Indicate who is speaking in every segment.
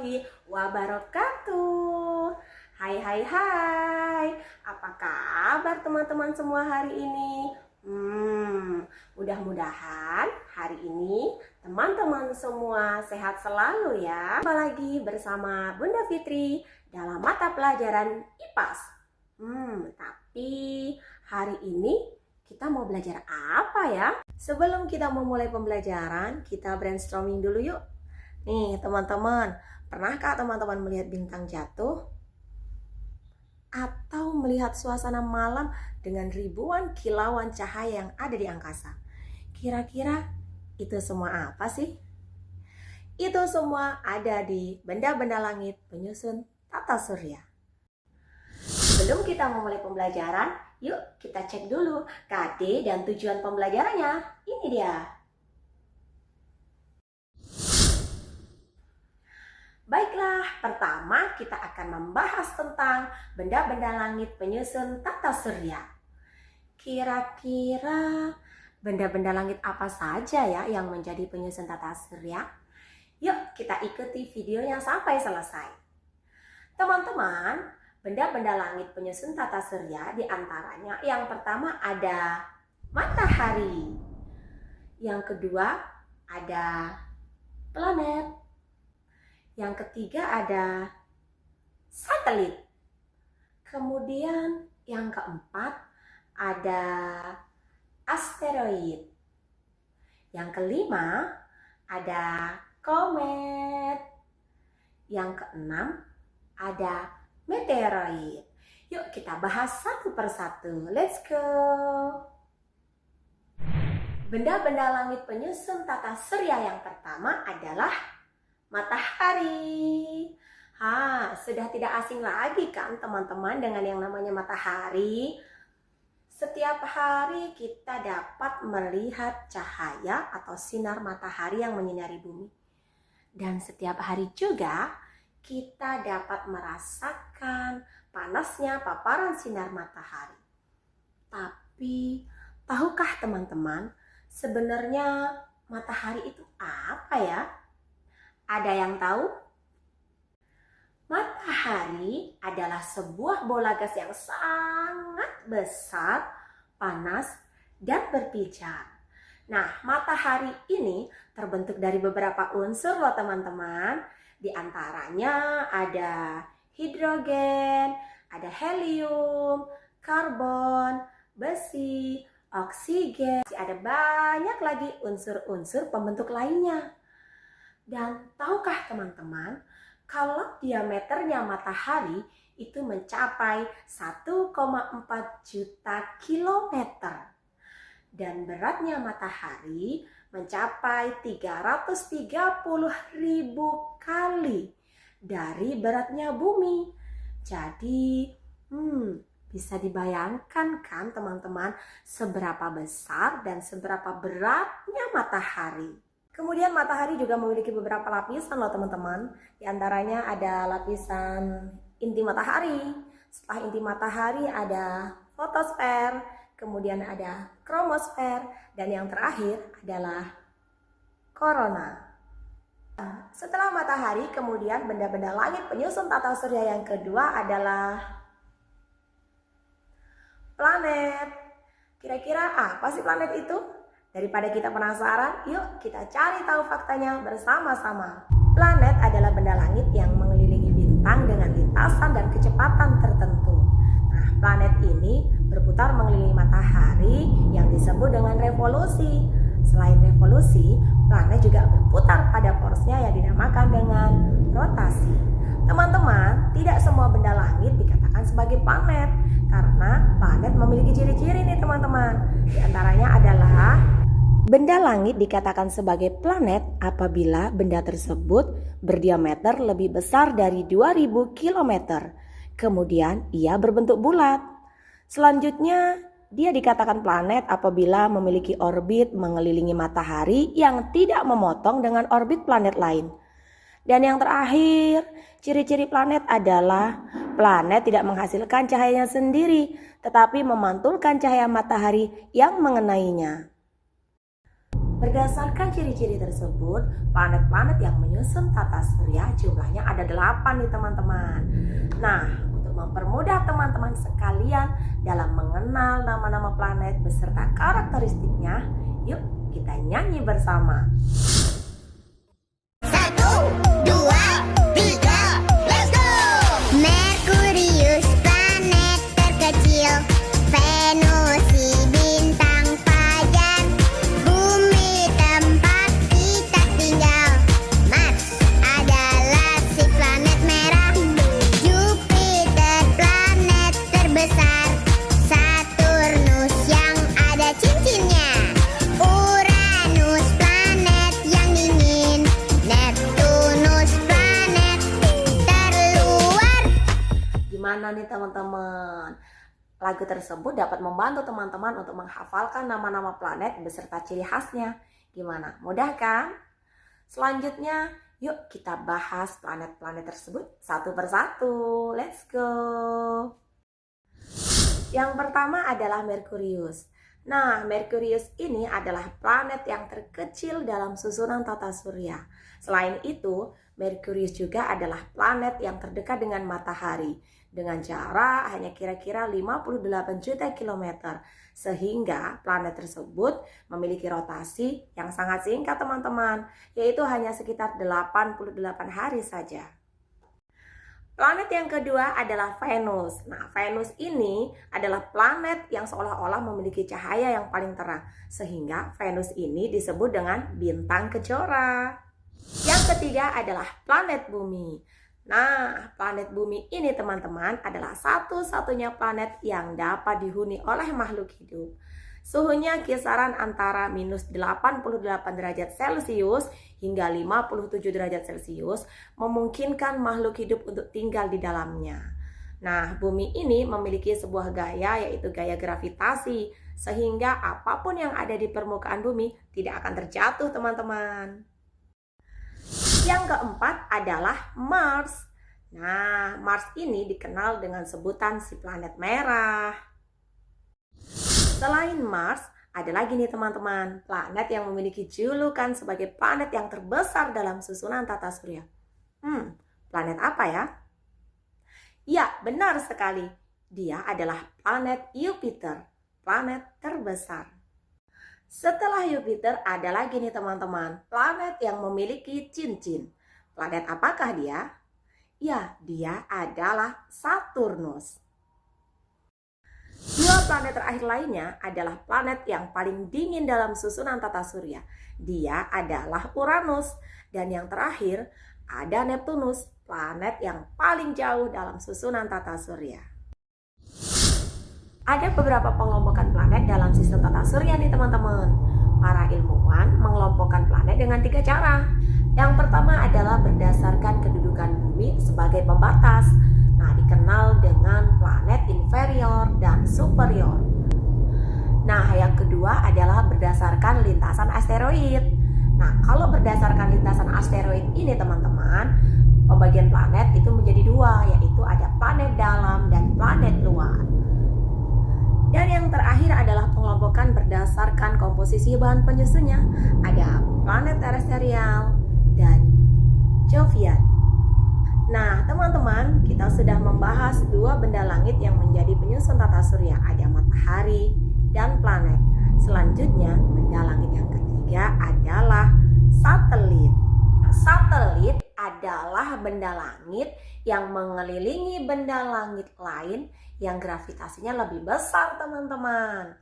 Speaker 1: warahmatullahi wabarakatuh. Hai, apa kabar teman-teman semua hari ini? Mudah-mudahan hari ini teman-teman semua sehat selalu ya. Jumpa lagi bersama Bunda Fitri dalam mata pelajaran IPAS. Tapi hari ini kita mau belajar apa ya? Sebelum kita memulai pembelajaran, kita brainstorming dulu yuk. Nih teman-teman, pernahkah teman-teman melihat bintang jatuh? Atau melihat suasana malam dengan ribuan kilauan cahaya yang ada di angkasa? Kira-kira itu semua apa sih? Itu semua ada di benda-benda langit penyusun tata surya. Sebelum kita memulai pembelajaran, yuk kita cek dulu KD dan tujuan pembelajarannya. Ini dia. Baiklah, pertama kita akan membahas tentang benda-benda langit penyusun tata surya. Kira-kira benda-benda langit apa saja ya yang menjadi penyusun tata surya? Yuk kita ikuti videonya sampai selesai. Teman-teman, benda-benda langit penyusun tata surya diantaranya yang pertama ada matahari, yang kedua ada planet, yang ketiga ada satelit, kemudian yang keempat ada asteroid, yang kelima ada komet, yang keenam ada meteoroid. Yuk kita bahas satu persatu. Let's go. Benda-benda langit penyusun tata surya yang pertama adalah matahari. Sudah tidak asing lagi kan teman-teman dengan yang namanya matahari. Setiap hari kita dapat melihat cahaya atau sinar matahari yang menyinari bumi. Dan setiap hari juga kita dapat merasakan panasnya paparan sinar matahari. Tapi, tahukah teman-teman, sebenarnya matahari itu apa ya? Ada yang tahu? Matahari adalah sebuah bola gas yang sangat besar, panas, dan berpijar. Nah, matahari ini terbentuk dari beberapa unsur loh teman-teman. Di antaranya ada hidrogen, ada helium, karbon, besi, oksigen. Ada banyak lagi unsur-unsur pembentuk lainnya. Dan tahukah teman-teman, kalau diameternya matahari itu mencapai 1,4 juta kilometer. Dan beratnya matahari mencapai 330.000 kali dari beratnya bumi. Jadi, bisa dibayangkan kan teman-teman seberapa besar dan seberapa beratnya matahari. Kemudian matahari juga memiliki beberapa lapisan loh teman-teman. Di antaranya ada lapisan inti matahari. Setelah inti matahari ada fotosfer, kemudian ada kromosfer, dan yang terakhir adalah korona. Setelah matahari, kemudian benda-benda langit penyusun tata surya yang kedua adalah planet. Kira-kira apa sih planet itu? Daripada kita penasaran, yuk kita cari tahu faktanya bersama-sama. Planet adalah benda langit yang mengelilingi bintang dengan lintasan dan kecepatan tertentu. Nah, planet ini berputar mengelilingi matahari yang disebut dengan revolusi. Selain revolusi, planet juga berputar pada porsnya yang dinamakan dengan rotasi. Teman-teman, tidak semua benda langit dikatakan sebagai planet karena planet memiliki ciri-ciri nih teman-teman. Di antaranya adalah benda langit dikatakan sebagai planet apabila benda tersebut berdiameter lebih besar dari 2000 km. Kemudian ia berbentuk bulat. Selanjutnya, dia dikatakan planet apabila memiliki orbit mengelilingi matahari yang tidak memotong dengan orbit planet lain. Dan yang terakhir, ciri-ciri planet adalah planet tidak menghasilkan cahayanya sendiri, tetapi memantulkan cahaya matahari yang mengenainya. Berdasarkan ciri-ciri tersebut, planet-planet yang menyusun tata surya jumlahnya ada 8 nih teman-teman. Nah, untuk mempermudah teman-teman sekalian dalam mengenal nama-nama planet beserta karakteristiknya, yuk kita nyanyi bersama.
Speaker 2: 1, 2, 3, let's go! Merkurius, planet terkecil. Venus, si bintang fajar. Bumi, tempat kita tinggal. Mars adalah si planet merah. Jupiter, planet terbesar. Saturnus yang ada cincinnya. Uranus, planet yang dingin. Neptunus, planet terluar.
Speaker 1: Gimana nih teman-teman? Lagu tersebut dapat membantu teman-teman untuk menghafalkan nama-nama planet beserta ciri khasnya. Gimana? Mudah kan? Selanjutnya, yuk kita bahas planet-planet tersebut satu persatu. Let's go! Yang pertama adalah Merkurius. Nah, Merkurius ini adalah planet yang terkecil dalam susunan tata surya. Selain itu, Merkurius juga adalah planet yang terdekat dengan matahari dengan jarak hanya kira-kira 58 juta kilometer. Sehingga planet tersebut memiliki rotasi yang sangat singkat teman-teman, yaitu hanya sekitar 88 hari saja. Planet yang kedua adalah Venus. Nah, Venus ini adalah planet yang seolah-olah memiliki cahaya yang paling terang. Sehingga Venus ini disebut dengan bintang kejora. Yang ketiga adalah planet Bumi. Nah, planet Bumi ini teman-teman adalah satu-satunya planet yang dapat dihuni oleh makhluk hidup. Suhunya kisaran antara minus 88 derajat Celcius hingga 57 derajat Celcius, memungkinkan makhluk hidup untuk tinggal di dalamnya. Nah, bumi ini memiliki sebuah gaya, yaitu gaya gravitasi, sehingga apapun yang ada di permukaan bumi tidak akan terjatuh teman-teman. Yang keempat adalah Mars. Nah, Mars ini dikenal dengan sebutan si planet merah. Selain Mars, ada lagi nih teman-teman, planet yang memiliki julukan sebagai planet yang terbesar dalam susunan tata surya. Planet apa ya? Ya, benar sekali. Dia adalah planet Jupiter, planet terbesar. Setelah Jupiter ada lagi nih teman-teman, planet yang memiliki cincin. Planet apakah dia? Ya, dia adalah Saturnus. Dua planet terakhir lainnya adalah planet yang paling dingin dalam susunan tata surya. Dia adalah Uranus. Dan yang terakhir ada Neptunus, planet yang paling jauh dalam susunan tata surya. Ada beberapa pengelompokan planet dalam sistem tata surya nih teman-teman. Para ilmuwan mengelompokkan planet dengan 3 cara. Yang pertama adalah berdasarkan kedudukan bumi sebagai pembatas. Nah, dikenal dengan planet inferior dan superior. Nah, yang kedua adalah berdasarkan lintasan asteroid. Nah, kalau berdasarkan lintasan asteroid ini teman-teman, pembagian planet itu menjadi 2, yaitu ada planet dalam dan planet luar. Dan yang terakhir adalah pengelompokan berdasarkan komposisi bahan penyusunnya. Ada planet terestrial dan Jovian. Nah, teman-teman, kita sudah membahas 2 benda langit yang menjadi penyusun tata surya. Ada matahari dan planet. Selanjutnya, benda langit yang ketiga adalah satelit. Satelit adalah benda langit yang mengelilingi benda langit lain yang gravitasinya lebih besar teman-teman.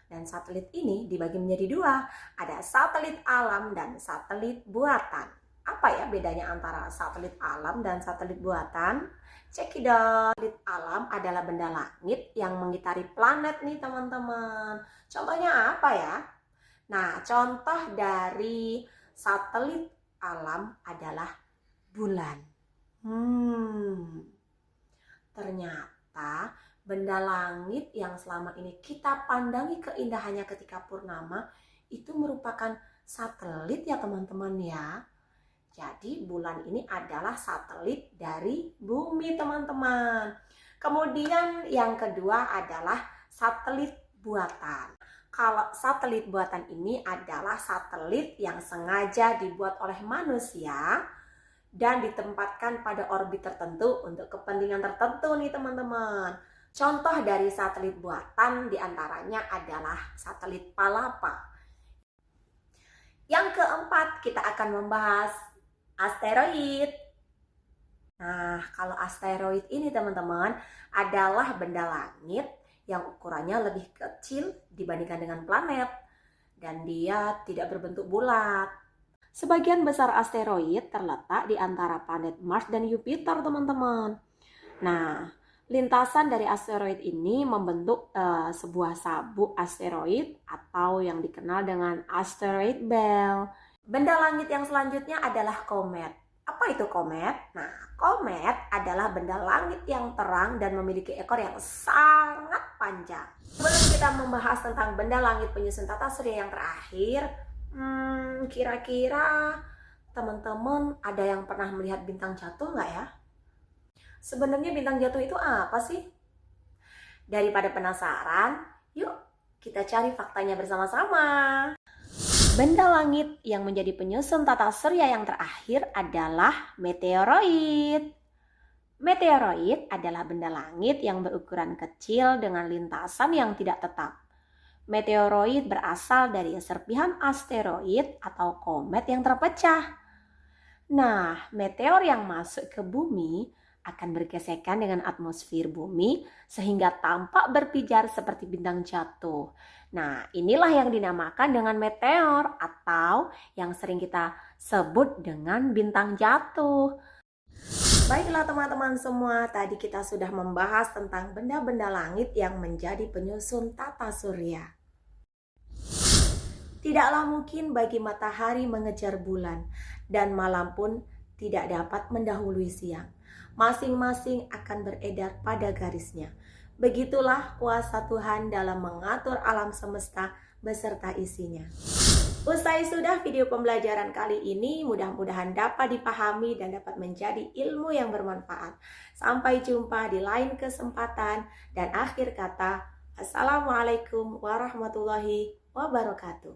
Speaker 1: Dan satelit ini dibagi menjadi 2, ada satelit alam dan satelit buatan. Apa ya bedanya antara satelit alam dan satelit buatan? Cekidot. Satelit alam adalah benda langit yang mengitari planet nih teman-teman. Contohnya apa ya? Nah, contoh dari satelit alam adalah bulan. Ternyata benda langit yang selama ini kita pandangi keindahannya ketika purnama itu merupakan satelit ya teman-teman ya. Jadi bulan ini adalah satelit dari bumi teman-teman. Kemudian yang kedua adalah satelit buatan. Kalau satelit buatan ini adalah satelit yang sengaja dibuat oleh manusia dan ditempatkan pada orbit tertentu untuk kepentingan tertentu nih teman-teman. Contoh dari satelit buatan diantaranya adalah satelit Palapa. Yang keempat, kita akan membahas asteroid. Nah, kalau asteroid ini teman-teman adalah benda langit yang ukurannya lebih kecil dibandingkan dengan planet dan dia tidak berbentuk bulat. Sebagian besar asteroid terletak di antara planet Mars dan Jupiter, teman-teman. Nah, lintasan dari asteroid ini membentuk sebuah sabuk asteroid atau yang dikenal dengan asteroid belt. Benda langit yang selanjutnya adalah komet. Apa itu komet? Nah, komet adalah benda langit yang terang dan memiliki ekor yang sangat panjang. Sebelum kita membahas tentang benda langit penyusun tata surya yang terakhir, kira-kira teman-teman ada yang pernah melihat bintang jatuh nggak ya? Sebenarnya bintang jatuh itu apa sih? Daripada penasaran, yuk kita cari faktanya bersama-sama. Benda langit yang menjadi penyusun tata surya yang terakhir adalah meteoroid. Meteoroid adalah benda langit yang berukuran kecil dengan lintasan yang tidak tetap. Meteoroid berasal dari serpihan asteroid atau komet yang terpecah. Nah, meteor yang masuk ke bumi akan bergesekan dengan atmosfer bumi sehingga tampak berpijar seperti bintang jatuh. Nah, inilah yang dinamakan dengan meteor atau yang sering kita sebut dengan bintang jatuh. Baiklah teman-teman semua, tadi kita sudah membahas tentang benda-benda langit yang menjadi penyusun tata surya. Tidaklah mungkin bagi matahari mengejar bulan, dan malam pun tidak dapat mendahului siang. Masing-masing akan beredar pada garisnya. Begitulah kuasa Tuhan dalam mengatur alam semesta beserta isinya. Usai sudah video pembelajaran kali ini, mudah-mudahan dapat dipahami dan dapat menjadi ilmu yang bermanfaat. Sampai jumpa di lain kesempatan, dan akhir kata, Assalamualaikum warahmatullahi wabarakatuh.